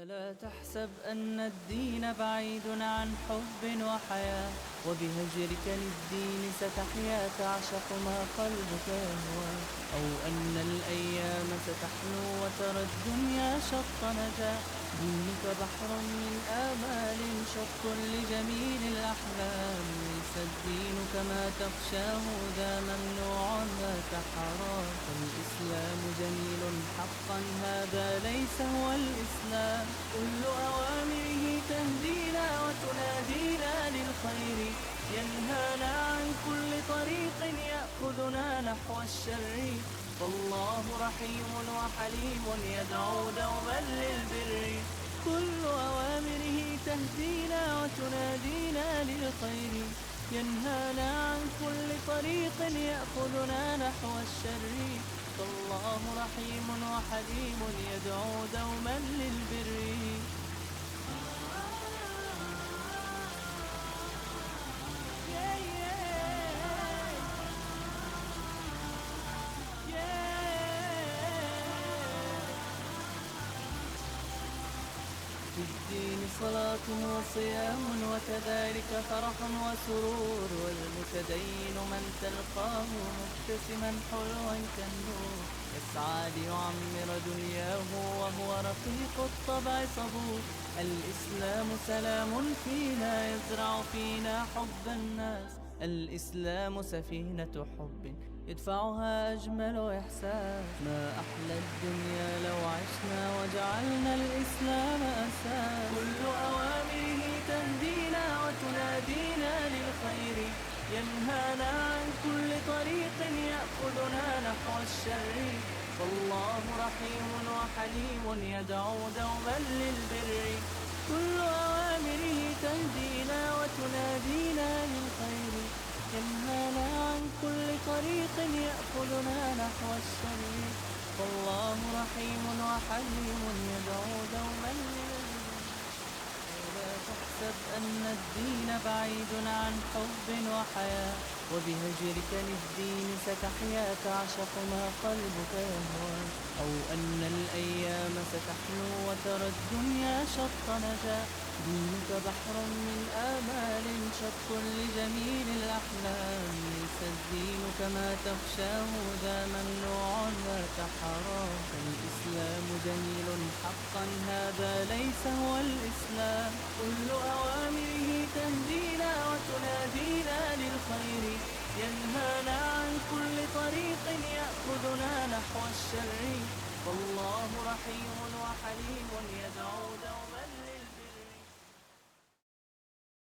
ولا تحسب أن الدين بعيد عن حب وحياة، وبهجرك للدين ستحيا تعشق ما قلبك يهوى، أو أن الأيام ستحلو وترى الدنيا شط نجاة. دينك بحر من آمال شط لجميل الأحلام، ليس الدين كما تخشاه ذا ممنوع ذاك حرام. فالإسلام جميل حقا هذا ليس هو الإسلام، كل أوامره تهدينا وتنادينا للخير، ينهانا عن كل طريق يأخذنا نحو الشر. فالله رحيم وحليم يدعو دوما للبر، كل أوامره تهدينا وتنادينا للخير، ينهانا عن كل طريق يأخذنا نحو الشر. فالله رحيم وحليم يدعو دوما للبر. في الدين صلاة وصيام وكذلك فرح وسرور، والمتدين من تلقاه مبتسما حلوا كالنور، يسعى ليعمر دنياه وهو رقيق الطبع صبور. الإسلام سلام فينا يزرع فينا حب الناس، الإسلام سفينة حب يدفعها أجمل إحساس. ما أحلى الدنيا لو عشنا وجعلنا الإسلام أساس، كل أوامره تهدينا وتنادينا للخير، ينهانا عن كل طريق يأخذنا نحو الشر. فالله رحيم وحليم يدعو دوما للبر، كل أوامره تهدينا وتنادينا للخير، ينهانا عن كل طريق يأخذنا نحو الشر. فالله رحيم وحليم يدعو دوما للبر. ولا تحسب أن الدين بعيد عن حب وحياة، وبهجرك للدين ستحيا تعشق ما قلبك يهوى، أو أن الأيام ستحلو وترى الدنيا شط نجاة. دينك بحر من آمال شط لجميل الأحلام، ليس الدين كما تخشاه ذا ممنوع ذاك حرام. فالإسلام جميل حقا هذا ليس هو الإسلام، كل أوامره تهدينا وتنادينا للخير، ينهانا عن كل طريق يأخذنا نحو الشر. فالله رحيم